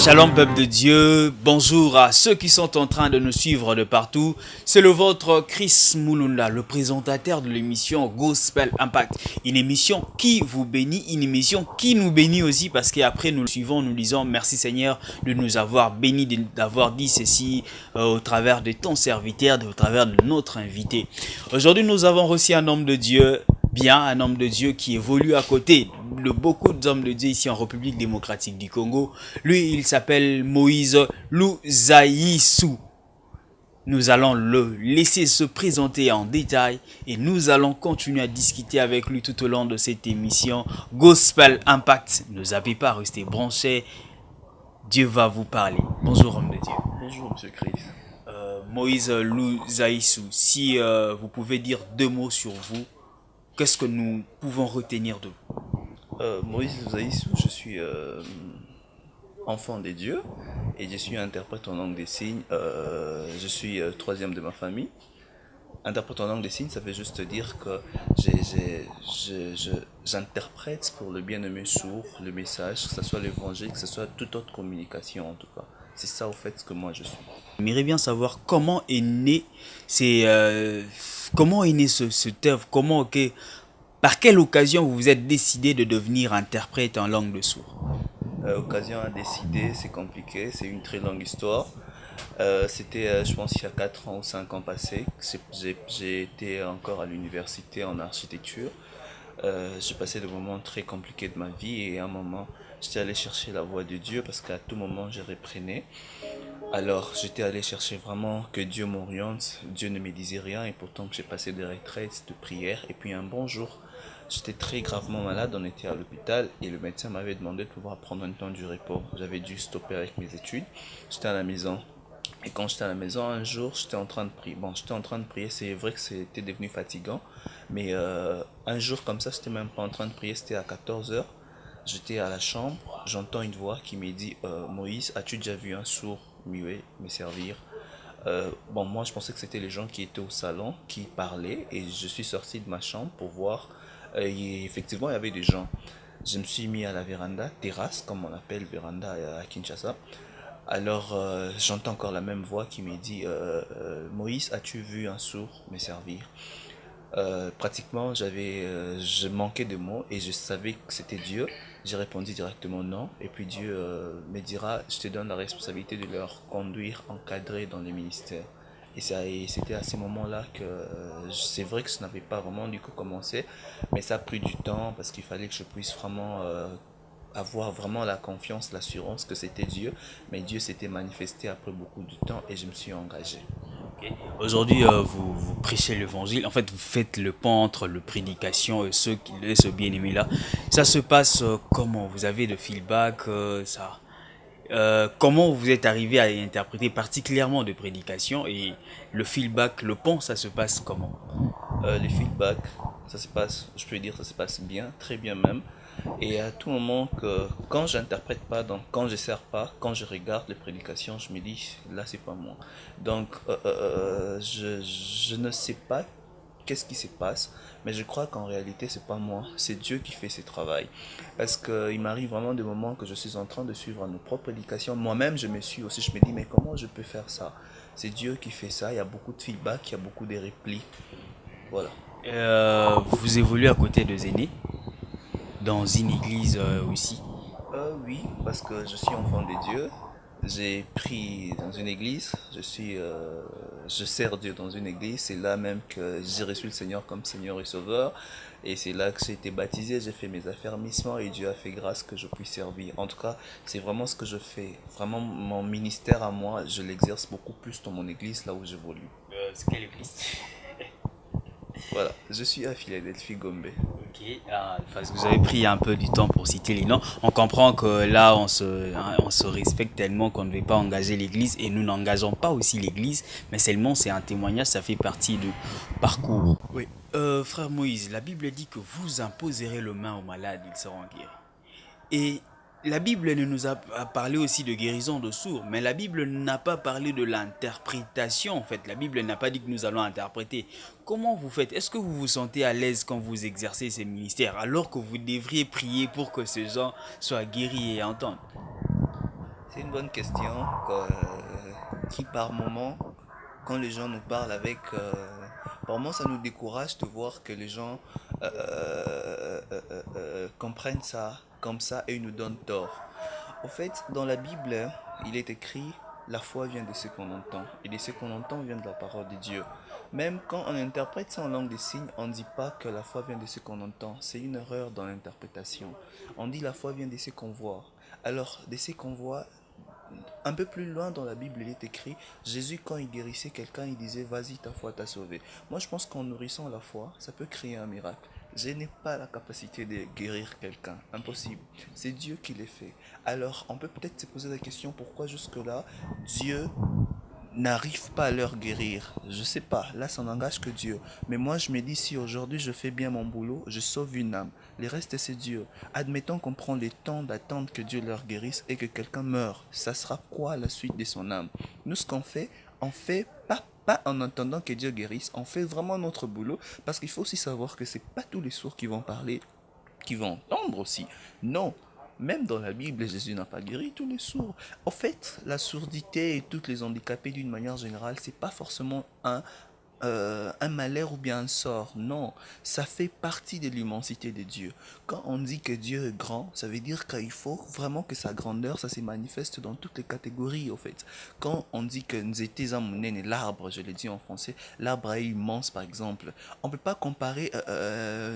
Shalom peuple de Dieu, bonjour à ceux qui sont en train de nous suivre de partout. C'est le vôtre Chris Mulunda, le présentateur de l'émission Gospel Impact. Une émission qui vous bénit, une émission qui nous bénit aussi parce qu'après nous le suivons, nous disons merci Seigneur de nous avoir bénis, d'avoir dit ceci au travers de ton serviteur, au travers de notre invité. Aujourd'hui nous avons reçu un homme de Dieu, un homme de Dieu qui évolue à côté de beaucoup d'hommes de Dieu ici en République démocratique du Congo. Lui, il s'appelle Moïse Luzaïsou. Nous allons le laisser se présenter en détail et nous allons continuer à discuter avec lui tout au long de cette émission Gospel Impact. Ne zappez pas, restez branchés. Dieu va vous parler. Bonjour homme de Dieu. Bonjour Monsieur Chris. Moïse Luzaïsou, si vous pouvez dire deux mots sur vous, qu'est-ce que nous pouvons retenir de vous? Moïse Zaïsou, je suis enfant des dieux et je suis interprète en langue des signes. Je suis troisième de ma famille. Interprète en langue des signes, ça veut juste dire que j'interprète pour le bien-aimé sourd le message, que ce soit l'évangile, que ce soit toute autre communication en tout cas. C'est ça au fait ce que moi je suis. J'aimerais bien savoir comment est né cette œuvre, par quelle occasion vous vous êtes décidé de devenir interprète en langue de sourds? Occasion à décider, c'est compliqué, c'est une très longue histoire. C'était, je pense, il y a 4 ans ou 5 ans passés. J'ai été encore à l'université en architecture. J'ai passé des moments très compliqués de ma vie et à un moment, j'étais allé chercher la voix de Dieu parce qu'à tout moment, je reprenais. Alors, j'étais allé chercher vraiment que Dieu m'oriente. Dieu ne me disait rien et pourtant j'ai passé des retraites de prière. Et puis un bon jour, j'étais très gravement malade, on était à l'hôpital et le médecin m'avait demandé de pouvoir prendre un temps du repos. J'avais dû stopper avec mes études. J'étais à la maison. Et quand j'étais à la maison, un jour, j'étais en train de prier. Bon, j'étais en train de prier, c'est vrai que c'était devenu fatigant. Mais un jour comme ça, j'étais même pas en train de prier, c'était à 14 heures. J'étais à la chambre, j'entends une voix qui me dit Moïse, as-tu déjà vu un sourd muet me servir? Bon, moi je pensais que c'était les gens qui étaient au salon qui parlaient et je suis sorti de ma chambre pour voir. Et effectivement, il y avait des gens. Je me suis mis à la véranda, terrasse, comme on appelle véranda à Kinshasa. Alors j'entends encore la même voix qui me dit Moïse, as-tu vu un sourd me servir? Pratiquement, je manquais de mots et je savais que c'était Dieu. J'ai répondu directement non. Et puis Dieu me dira, je te donne la responsabilité de leur conduire, encadrer dans les ministères. Et c'était à ces moments-là que c'est vrai que ça n'avait pas vraiment du coup commencé, mais ça a pris du temps parce qu'il fallait que je puisse vraiment avoir vraiment la confiance, l'assurance que c'était Dieu. Mais Dieu s'était manifesté après beaucoup de temps et je me suis engagé. Okay. Aujourd'hui, vous prêchez l'évangile. En fait, vous faites le pont entre le prédication et ce bien-aimé-là. Ça se passe comment? Vous avez le feedback, comment vous êtes arrivé à interpréter particulièrement de prédication et le feedback, le pont, ça se passe comment? Les feedbacks, ça se passe, je peux dire, ça se passe bien, très bien même. Et à tout moment que quand j'interprète pas, donc quand je sers pas, quand je regarde les prédications, je me dis là c'est pas moi. Donc je ne sais pas qu'est-ce qui se passe, mais je crois qu'en réalité c'est pas moi, c'est Dieu qui fait ce travail. Parce qu'il m'arrive vraiment des moments que je suis en train de suivre nos propres prédications. Moi-même je me suis aussi, je me dis mais comment je peux faire ça? C'est Dieu qui fait ça, il y a beaucoup de feedback, il y a beaucoup de replis. Voilà. Vous évoluez à côté de Zéné, dans une église aussi. Oui, parce que je suis enfant de Dieu. J'ai pris dans une église. Je sers Dieu dans une église. C'est là même que j'ai reçu le Seigneur comme Seigneur et Sauveur. Et c'est là que j'ai été baptisé. J'ai fait mes affermissements et Dieu a fait grâce que je puisse servir. En tout cas, c'est vraiment ce que je fais. Vraiment, mon ministère à moi, je l'exerce beaucoup plus dans mon église, là où j'évolue. C'est quelle église? Voilà, je suis à Philadelphie, Gombe. Ok, parce que vous avez pris un peu du temps pour citer les noms. On comprend que là, on se respecte tellement qu'on ne veut pas engager l'église et nous n'engageons pas aussi l'église, mais seulement c'est un témoignage, ça fait partie du parcours. Oui, frère Moïse, la Bible dit que vous imposerez le main aux malades, ils seront guéris. Et la Bible nous a parlé aussi de guérison de sourds, mais la Bible n'a pas parlé de l'interprétation en fait. La Bible n'a pas dit que nous allons interpréter. Comment vous faites? Est-ce que vous vous sentez à l'aise quand vous exercez ces ministères alors que vous devriez prier pour que ces gens soient guéris et entendent? C'est une bonne question qui par moment, quand les gens nous parlent par moment ça nous décourage de voir que les gens comprennent ça comme ça et nous donnent tort. En fait, dans la Bible, il est écrit, la foi vient de ce qu'on entend, et de ce qu'on entend vient de la parole de Dieu. Même quand on interprète ça en langue des signes, on ne dit pas que la foi vient de ce qu'on entend. C'est une erreur dans l'interprétation. On dit la foi vient de ce qu'on voit. Alors, de ce qu'on voit, un peu plus loin dans la Bible, il est écrit, Jésus, quand il guérissait quelqu'un, il disait, vas-y, ta foi t'a sauvé. Moi, je pense qu'en nourrissant la foi, ça peut créer un miracle. Je n'ai pas la capacité de guérir quelqu'un. Impossible. C'est Dieu qui l'a fait. Alors, on peut peut-être se poser la question, pourquoi jusque-là, Dieu n'arrive pas à leur guérir. Je sais pas, là ça n'engage que Dieu. Mais moi je me dis si aujourd'hui je fais bien mon boulot, je sauve une âme. Le reste c'est Dieu. Admettons qu'on prend le temps d'attendre que Dieu leur guérisse et que quelqu'un meure. Ça sera quoi la suite de son âme? Nous ce qu'on fait, on fait pas en attendant que Dieu guérisse, on fait vraiment notre boulot parce qu'il faut aussi savoir que c'est pas tous les sourds qui vont parler, qui vont entendre aussi. Non, même dans la Bible, Jésus n'a pas guéri tous les sourds. En fait, la sourdité et tous les handicapés d'une manière générale, c'est pas forcément un malheur ou bien un sort. Non, ça fait partie de l'immensité de Dieu. Quand on dit que Dieu est grand, ça veut dire qu'il faut vraiment que sa grandeur, ça se manifeste dans toutes les catégories, au fait. Quand on dit que Nzete Zamunene, l'arbre, je l'ai dit en français, l'arbre est immense, par exemple. On ne peut pas comparer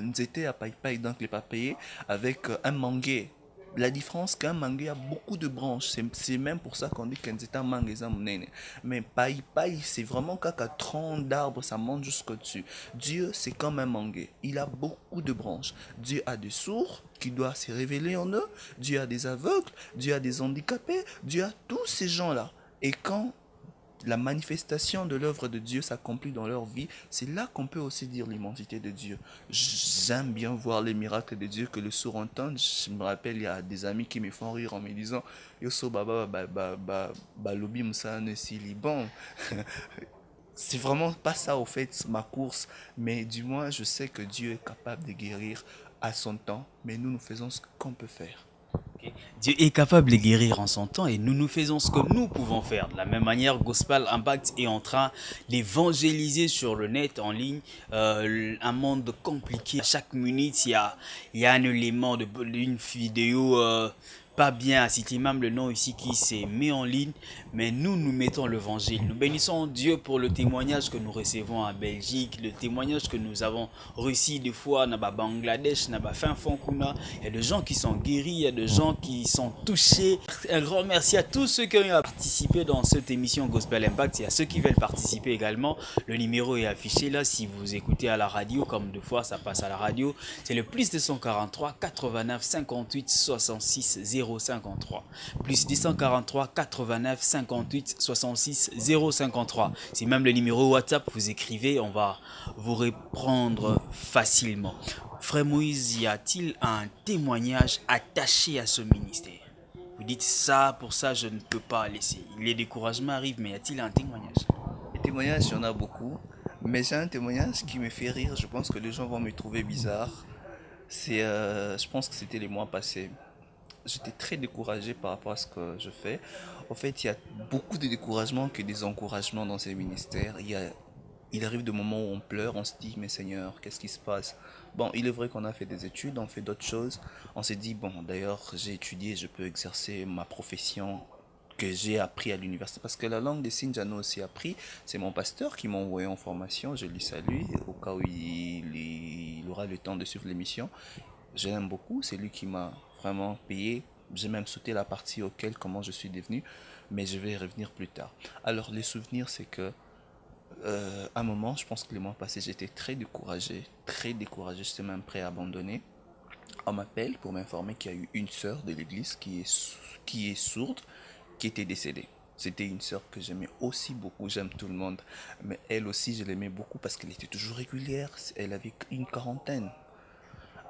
Nzete à Paipai, donc les papayers, avec un manguier. La différence qu'un mangue a beaucoup de branches, c'est même pour ça qu'on dit qu'un zeta mangue est un monene. Mais paille paille, c'est vraiment qu'à 30 d'arbres, ça monte jusqu'au-dessus. Dieu, c'est comme un mangue. Il a beaucoup de branches. Dieu a des sourds qui doivent se révéler en eux. Dieu a des aveugles. Dieu a des handicapés. Dieu a tous ces gens-là. Et quand la manifestation de l'œuvre de Dieu s'accomplit dans leur vie, c'est là qu'on peut aussi dire l'immensité de Dieu. J'aime bien voir les miracles de Dieu que le sourd entend. Je me rappelle, il y a des amis qui me font rire en me disant Yoso baba lobi msane sili. Bon, c'est vraiment pas ça au fait ma course, mais du moins je sais que Dieu est capable de guérir à son temps, mais nous faisons ce qu'on peut faire. Dieu est capable de guérir en son temps et nous faisons ce que nous pouvons faire. De la même manière, Gospel Impact est en train d'évangéliser sur le net, en ligne, un monde compliqué. À chaque minute, il y a un élément d'une vidéo pas bien à citer même le nom ici qui s'est mis en ligne, mais nous mettons l'évangile. Nous bénissons Dieu pour le témoignage que nous recevons en Belgique, le témoignage que nous avons reçu des fois dans Bangladesh, dans fin fond kuna. Il y a des gens qui sont guéris, il y a des gens qui sont touchés. Un grand merci à tous ceux qui ont participé dans cette émission Gospel Impact et à ceux qui veulent participer également. Le numéro est affiché là si vous écoutez à la radio, comme deux fois ça passe à la radio. C'est le plus 243 89 58 66 053. Plus 243 89 58 66 053. C'est même le numéro WhatsApp, vous écrivez, on va vous répondre facilement. Frère Moïse, y a-t-il un témoignage attaché à ce ministère? Vous dites ça, pour ça je ne peux pas laisser. Les découragements arrivent, mais y a-t-il un témoignage? Les témoignages, il y en a beaucoup, mais j'ai un témoignage qui me fait rire. Je pense que les gens vont me trouver bizarre. Je pense que c'était les mois passés. J'étais très découragé par rapport à ce que je fais. En fait, il y a beaucoup de découragement que des encouragements dans ces ministères. Il arrive des moments où on pleure, on se dit, mais Seigneur, qu'est-ce qui se passe? Bon, il est vrai qu'on a fait des études, on fait d'autres choses. On s'est dit, bon, d'ailleurs, j'ai étudié, je peux exercer ma profession que j'ai appris à l'université. Parce que la langue des signes, j'en ai aussi appris. C'est mon pasteur qui m'a envoyé en formation. Je lui salue au cas où il aura le temps de suivre l'émission. Je l'aime beaucoup, c'est lui qui m'a vraiment payé. J'ai même sauté la partie auquel, comment je suis devenu, mais je vais y revenir plus tard. Alors, les souvenirs, c'est que, à un moment, je pense que le mois passé, j'étais très découragé, j'étais même prêt à abandonner. On m'appelle pour m'informer qu'il y a eu une sœur de l'église qui est sourde, qui était décédée. C'était une sœur que j'aimais aussi beaucoup, j'aime tout le monde, mais elle aussi, je l'aimais beaucoup parce qu'elle était toujours régulière, elle avait une quarantaine.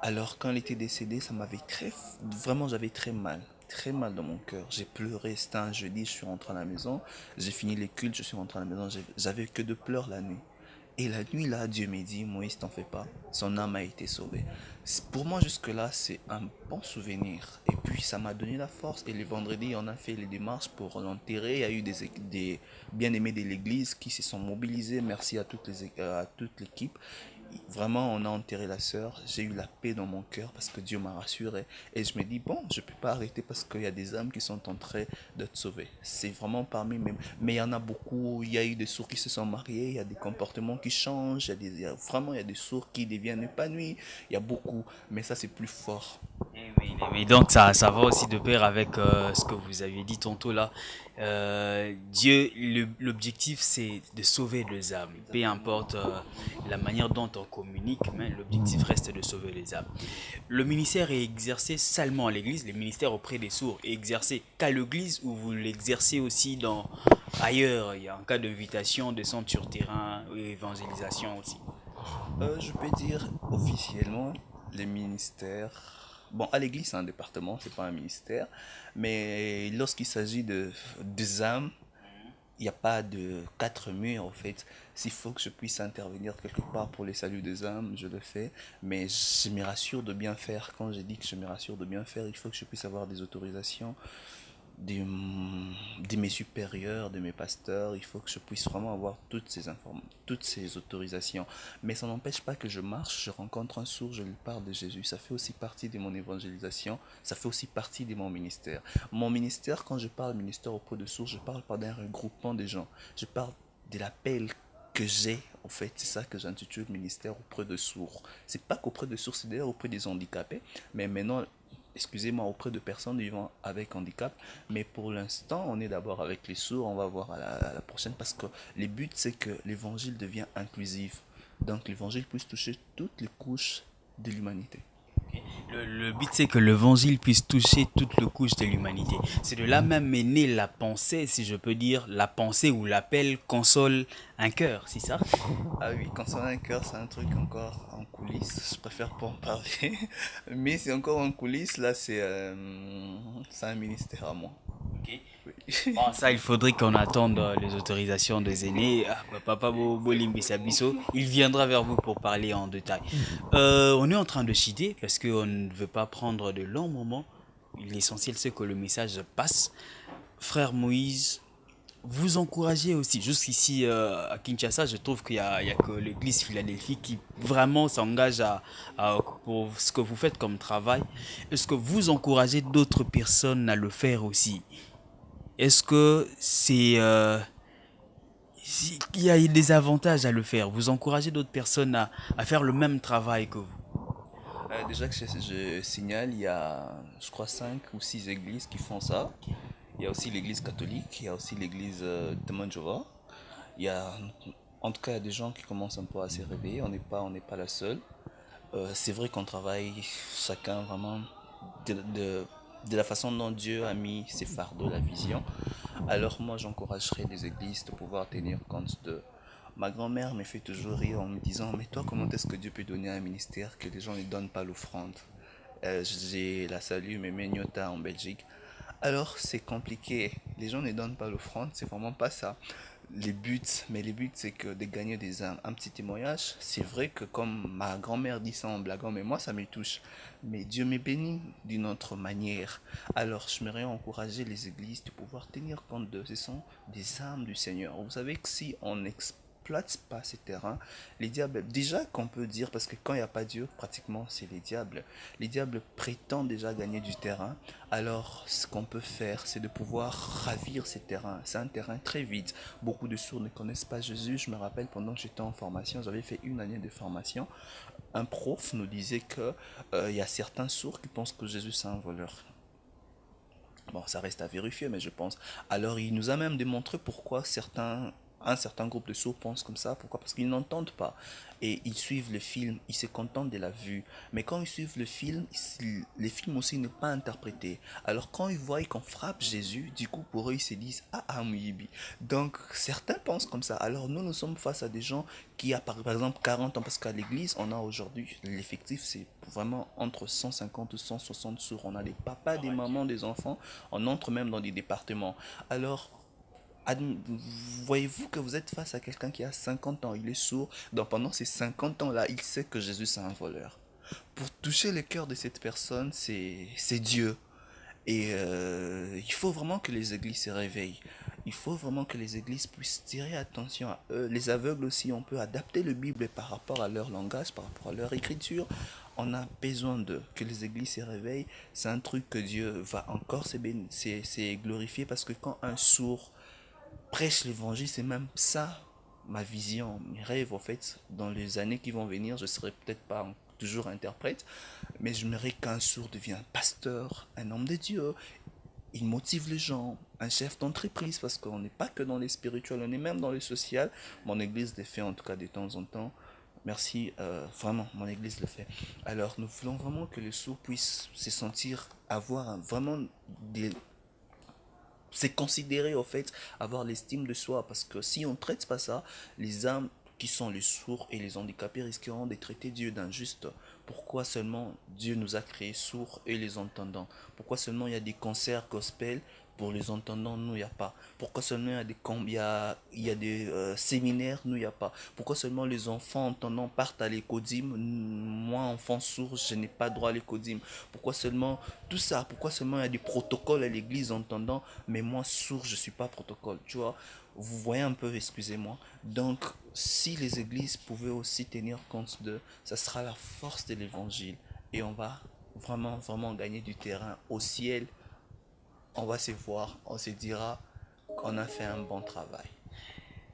Alors quand elle était décédée, ça m'avait vraiment j'avais très mal dans mon cœur. J'ai pleuré, c'était un jeudi, je suis rentré à la maison, j'ai fini les cultes, je suis rentré à la maison, j'avais que de pleurs la nuit. Et la nuit là, Dieu m'a dit, Moïse, t'en fais pas, son âme a été sauvée. Pour moi jusque là, c'est un bon souvenir. Et puis puis ça m'a donné la force. Et le vendredi, on a fait les démarches pour l'enterrer. Il y a eu des bien-aimés de l'église qui se sont mobilisés. Merci à toute l'équipe. Vraiment, on a enterré la sœur. J'ai eu la paix dans mon cœur parce que Dieu m'a rassuré. Et je me dis, bon, je ne peux pas arrêter parce qu'il y a des âmes qui sont en train d'être sauvées. C'est vraiment parmi mes... Mais il y en a beaucoup. Il y a eu des sourds qui se sont mariés. Il y a des comportements qui changent. Vraiment, il y a des sourds qui deviennent épanouis. Il y a beaucoup. Mais ça, c'est plus fort. Mais donc ça va aussi de pair avec ce que vous aviez dit tantôt là. Dieu, l'objectif c'est de sauver les âmes. Peu importe la manière dont on communique, mais l'objectif reste de sauver les âmes. Le ministère est exercé seulement à l'église, le ministère auprès des sourds est exercé qu'à l'église ou vous l'exercez aussi dans ailleurs, il y a un cas d'invitation, de centre sur terrain, évangélisation aussi. Je peux dire officiellement, les ministères. Bon, à l'église, c'est un département, c'est pas un ministère. Mais lorsqu'il s'agit des âmes, il n'y a pas de quatre murs en fait. S'il faut que je puisse intervenir quelque part pour les saluts des âmes, je le fais. Mais je me rassure de bien faire. Quand j'ai dit que je me rassure de bien faire, il faut que je puisse avoir des autorisations de, de mes supérieurs, de mes pasteurs. Il faut que je puisse vraiment avoir toutes ces autorisations. Mais ça n'empêche pas que je marche, je rencontre un sourd, je lui parle de Jésus. Ça fait aussi partie de mon évangélisation, ça fait aussi partie de mon ministère. Mon ministère, quand je parle ministère auprès de sourds, je parle pas d'un regroupement de gens. Je parle de l'appel que j'ai, en fait, c'est ça que j'intitule ministère auprès de sourds. C'est pas qu'auprès de sourds, c'est d'ailleurs auprès des handicapés, mais maintenant, excusez-moi, auprès de personnes vivant avec handicap. Mais pour l'instant, on est d'abord avec les sourds, on va voir à la prochaine, parce que le but, c'est que l'évangile devient inclusif. Donc l'évangile puisse toucher toutes les couches de l'humanité. Le but, c'est que l'évangile puisse toucher toutes les couches de l'humanité. C'est de là même est née la pensée, si je peux dire, la pensée ou l'appel console un cœur, c'est ça? Ah oui, consoler un cœur, c'est un truc encore en coulisses. Je préfère pas en parler. Mais c'est encore en coulisses. Là, c'est un ministère à moi. Ok. Oui. Bon, ça, il faudrait qu'on attende les autorisations des aînés. Ah, bah, Papa Bolimbi Sabiso, il viendra vers vous pour parler en détail. On est en train de chider parce qu'on ne veut pas prendre de longs moments. L'essentiel, c'est que le message passe. Frère Moïse, vous encouragez aussi. Jusqu'ici, à Kinshasa, je trouve qu'il y a que l'église Philadelphie qui vraiment s'engage pour ce que vous faites comme travail. Est-ce que vous encouragez d'autres personnes à le faire aussi? Est-ce que il y a des avantages à le faire? Vous encouragez d'autres personnes à faire le même travail que vous? Déjà que je signale, il y a, je crois, 5 ou 6 églises qui font ça. Il y a aussi l'église catholique, il y a aussi l'église de Manjova. Il y a, en tout cas, il y a des gens qui commencent un peu à se réveiller. On n'est pas la seule. C'est vrai qu'on travaille chacun vraiment de, de, de la façon dont Dieu a mis ses fardeaux, la vision. Alors moi, j'encouragerais les églises de pouvoir tenir compte de... Ma grand-mère me fait toujours rire en me disant, mais toi, comment est-ce que Dieu peut donner un ministère que les gens ne donnent pas l'offrande? J'ai la salue, mais Nyota en Belgique. Alors, c'est compliqué. Les gens ne donnent pas l'offrande, c'est vraiment pas ça. Les buts, c'est que de gagner des âmes. Un petit témoignage, c'est vrai que comme ma grand-mère dit ça en blaguant, mais moi, ça me touche. Mais Dieu me bénit d'une autre manière. Alors, je m'aimerais encourager les églises de pouvoir tenir compte de ce sont des âmes du Seigneur. Vous savez que si on exploite pas ces terrains, les diables, déjà qu'on peut dire, parce que quand il n'y a pas Dieu, pratiquement c'est les diables prétendent déjà gagner du terrain. Alors ce qu'on peut faire, c'est de pouvoir ravir ces terrains. C'est un terrain très vide. Beaucoup de sourds ne connaissent pas Jésus. Je me rappelle, pendant que j'étais en formation, j'avais fait une année de formation, un prof nous disait que il y a certains sourds qui pensent que Jésus c'est un voleur. Bon, ça reste à vérifier, mais je pense. Alors, il nous a même démontré pourquoi un certain groupe de sourds pensent comme ça. Pourquoi? Parce qu'ils n'entendent pas. Et ils suivent le film, ils se contentent de la vue. Mais quand ils suivent le film aussi n'est pas interprété. Alors, quand ils voient qu'on frappe Jésus, du coup, pour eux, ils se disent, ah, ah, Mouyibi. Donc, certains pensent comme ça. Alors, nous sommes face à des gens qui a par exemple 40 ans, parce qu'à l'église, on a aujourd'hui, l'effectif, c'est vraiment entre 150 ou 160 sourds. On a des papas, des mamans, des enfants. On entre même dans des départements. Alors, voyez-vous que vous êtes face à quelqu'un qui a 50 ans, il est sourd. Donc pendant ces 50 ans-là, il sait que Jésus c'est un voleur. Pour toucher le cœur de cette personne, c'est Dieu. Et il faut vraiment que les églises se réveillent. Il faut vraiment que les églises puissent tirer attention à eux. Les aveugles aussi, on peut adapter le Bible par rapport à leur langage, par rapport à leur écriture. On a besoin de que les églises se réveillent. C'est un truc que Dieu va encore c'est glorifier parce que quand un sourd prêche l'évangile, c'est même ça ma vision, mes rêves en fait. Dans les années qui vont venir, je serai peut-être pas toujours interprète, mais j'aimerais qu'un sourd devienne pasteur, un homme de Dieu. Il motive les gens, un chef d'entreprise, parce qu'on n'est pas que dans les spirituels, on est même dans les social. Mon église le fait en tout cas de temps en temps. Merci, vraiment, mon église le fait. Alors, nous voulons vraiment que les sourds puissent se sentir, avoir vraiment des, c'est considéré au fait avoir l'estime de soi, parce que si on ne traite pas ça, les âmes qui sont les sourds et les handicapés risqueront de traiter Dieu d'injuste. Pourquoi seulement Dieu nous a créés sourds et les entendants? Pourquoi seulement il y a des concerts gospel pour les entendants, nous il n'y a pas? Pourquoi seulement il y a des séminaires, nous il n'y a pas? Pourquoi seulement les enfants entendants partent à l'écodime? Moi, enfant sourd, je n'ai pas droit à l'écodime. Pourquoi seulement tout ça? Pourquoi seulement il y a des protocoles à l'église entendant, mais moi sourd, je ne suis pas protocole, tu vois? Vous voyez un peu, excusez-moi. Donc, si les églises pouvaient aussi tenir compte de, ça sera la force de l'évangile. Et on va vraiment, vraiment gagner du terrain au ciel. On va se voir, on se dira qu'on a fait un bon travail.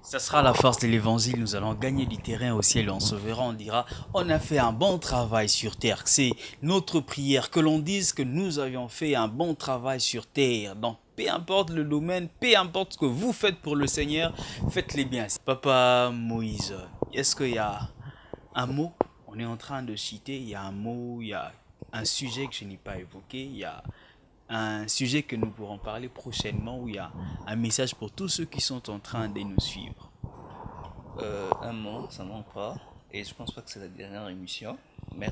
Ça sera la force de l'évangile, nous allons gagner du terrain au ciel, on se verra, on dira, on a fait un bon travail sur terre. C'est notre prière, que l'on dise que nous avions fait un bon travail sur terre. Donc, peu importe le domaine, peu importe ce que vous faites pour le Seigneur, faites-les bien. Papa Moïse, est-ce qu'il y a un mot, on est en train de citer, il y a un mot, il y a un sujet que je n'ai pas évoqué, il y a un sujet que nous pourrons parler prochainement où il y a un message pour tous ceux qui sont en train de nous suivre. Un mot, ça ne manque pas. Et je pense pas que c'est la dernière émission. Mais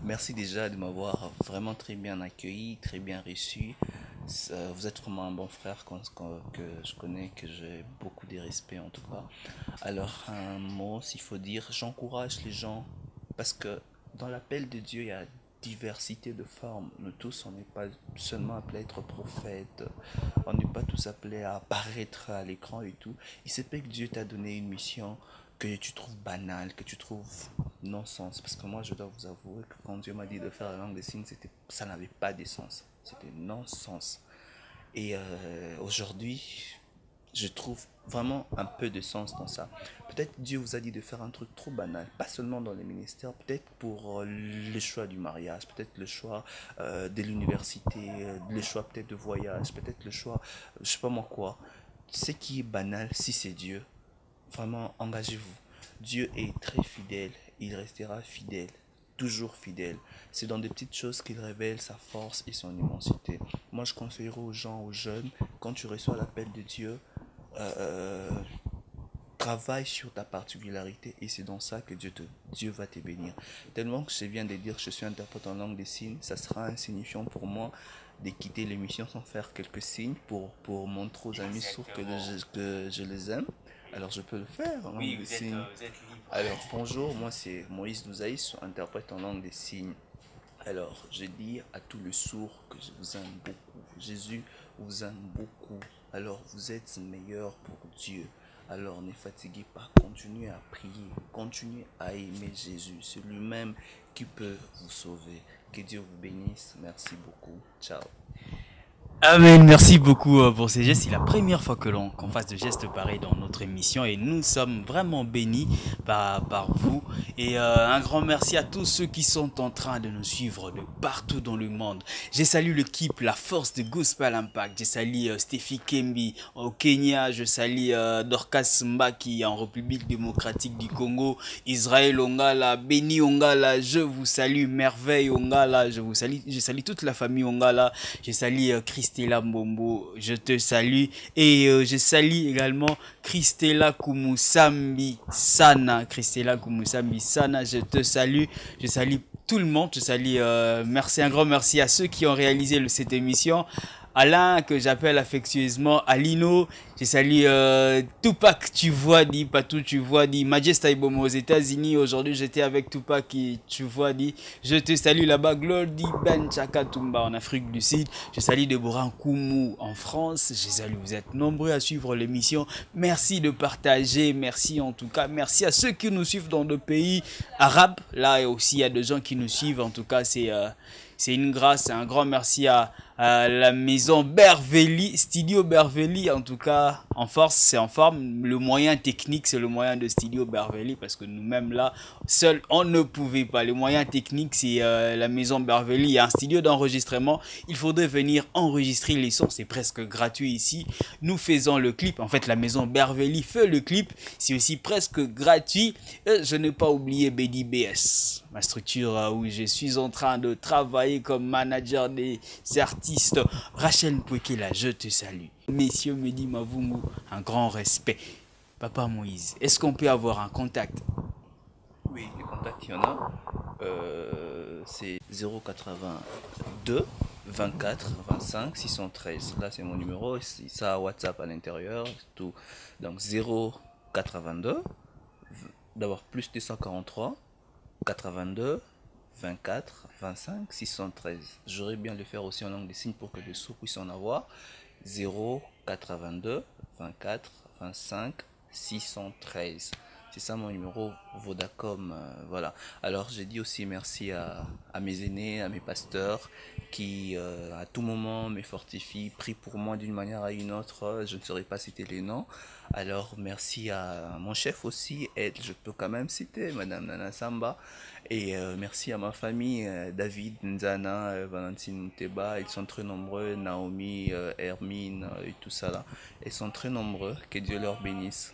merci déjà de m'avoir vraiment très bien accueilli, très bien reçu. Vous êtes vraiment un bon frère que je connais, que j'ai beaucoup de respect en tout cas. Alors un mot, s'il faut dire, j'encourage les gens parce que dans l'appel de Dieu, il y a diversité de formes. Nous tous, on n'est pas seulement appelés à être prophètes, on n'est pas tous appelés à apparaître à l'écran et tout. Il se peut que Dieu t'a donné une mission que tu trouves banale, que tu trouves non-sens. Parce que moi, je dois vous avouer que quand Dieu m'a dit de faire la langue des signes, ça n'avait pas de sens. C'était non-sens. Et aujourd'hui, je trouve vraiment un peu de sens dans ça. Peut-être Dieu vous a dit de faire un truc trop banal, pas seulement dans les ministères, peut-être pour le choix du mariage, peut-être le choix de l'université, le choix peut-être de voyage, peut-être le choix, je sais pas moi quoi. Ce qui est banal, si c'est Dieu, vraiment engagez-vous. Dieu est très fidèle, il restera fidèle, toujours fidèle. C'est dans des petites choses qu'il révèle sa force et son immensité. Moi, je conseillerais aux gens, aux jeunes, quand tu reçois l'appel de Dieu, euh, travaille sur ta particularité et c'est dans ça que Dieu va te bénir. Tellement que je viens de dire que je suis interprète en langue des signes, ça sera insignifiant pour moi de quitter l'émission sans faire quelques signes pour montrer aux amis sourds que je les aime. Alors je peux le faire en langue des signes. Vous êtes libre. Alors bonjour, moi c'est Moïse Douzaïs, interprète en langue des signes. Alors je dis à tous les sourds que je vous aime beaucoup. Jésus vous aime beaucoup. Alors vous êtes meilleur pour Dieu. Alors ne fatiguez pas, continuez à prier, continuez à aimer Jésus. C'est lui-même qui peut vous sauver. Que Dieu vous bénisse. Merci beaucoup. Ciao. Amen, merci beaucoup pour ces gestes. C'est la première fois que qu'on fasse de gestes pareils dans notre émission et nous sommes vraiment bénis par vous. Et un grand merci à tous ceux qui sont en train de nous suivre de partout dans le monde. Je salue l'équipe, la force de Gospel Impact. Je salue Steffi Kembi au Kenya. Je salue Dorcas Mbaki en République démocratique du Congo. Israël Ongala, Béni Ongala, je vous salue. Merveille Ongala, je vous salue. Je salue toute la famille Ongala. Je salue Christella Mbombo, je te salue. Et je salue également Christella Kumusambi Sana. Christella Kumusambi Sana, je te salue. Je salue tout le monde. Je salue, merci, un grand merci à ceux qui ont réalisé cette émission. Alain, que j'appelle affectueusement Alino. Je salue Tupac, tu vois, dit Patou, tu vois, dit Majesta Ibomo aux États-Unis. Aujourd'hui, j'étais avec Tupac et tu vois, dit je te salue là-bas. Glody Ben Chakatumba en Afrique du Sud. Je salue Deborah Koumou en France. Je salue, vous êtes nombreux à suivre l'émission. Merci de partager, merci en tout cas. Merci à ceux qui nous suivent dans d'autres pays arabes. Là aussi, il y a des gens qui nous suivent. En tout cas, c'est une grâce, un grand merci à la maison Bervelli, Studio Bervelli, en tout cas en force, c'est en forme. Le moyen technique, c'est le moyen de Studio Bervelli parce que nous-mêmes là, seuls, on ne pouvait pas. Le moyen technique, c'est la maison Bervelli. Il y a un studio d'enregistrement. Il faudrait venir enregistrer les sons, c'est presque gratuit ici. Nous faisons le clip. En fait, la maison Bervelli fait le clip. C'est aussi presque gratuit. Et je n'ai pas oublié BDBS, ma structure où je suis en train de travailler comme manager des artistes. Rachel Mpwekela, je te salue. Messieurs Mehdi Mavungu, un grand respect. Papa Moïse, est-ce qu'on peut avoir un contact? Oui, les contacts, il y en a. C'est 082 24 25 613. Là, c'est mon numéro. Ça a WhatsApp à l'intérieur. Tout. Donc 082, d'abord plus 243, 82, 24, 25, 613. J'aurais bien le faire aussi en langue des signes pour que les sourds puissent en avoir. 082, 24, 25, 613. C'est ça mon numéro Vodacom. Voilà. Alors j'ai dit aussi merci à mes aînés, à mes pasteurs qui à tout moment me fortifient, prient pour moi d'une manière à une autre. Je ne saurais pas citer les noms. Alors merci à mon chef aussi, et je peux quand même citer Madame Nana Samba. Et merci à ma famille, David, Nzana, Valentine Mouteba. Ils sont très nombreux, Naomi, Hermine et tout ça là. Ils sont très nombreux, que Dieu leur bénisse.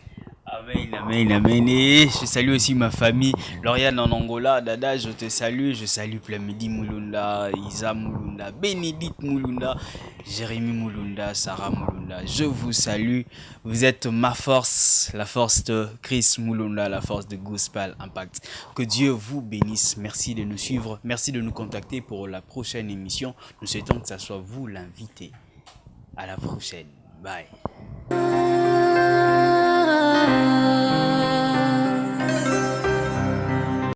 Amen, amen, amen. Et je salue aussi ma famille. Lauriane en Angola, Dada, je te salue. Je salue Plamidi Moulunda, Isa Moulunda, Bénédicte Moulunda, Jérémy Moulunda, Sarah Moulunda. Je vous salue. Vous êtes ma force, la force de Chris Moulunda, la force de Gospel Impact. Que Dieu vous bénisse. Merci de nous suivre. Merci de nous contacter pour la prochaine émission. Nous souhaitons que ce soit vous l'invité. À la prochaine. Bye.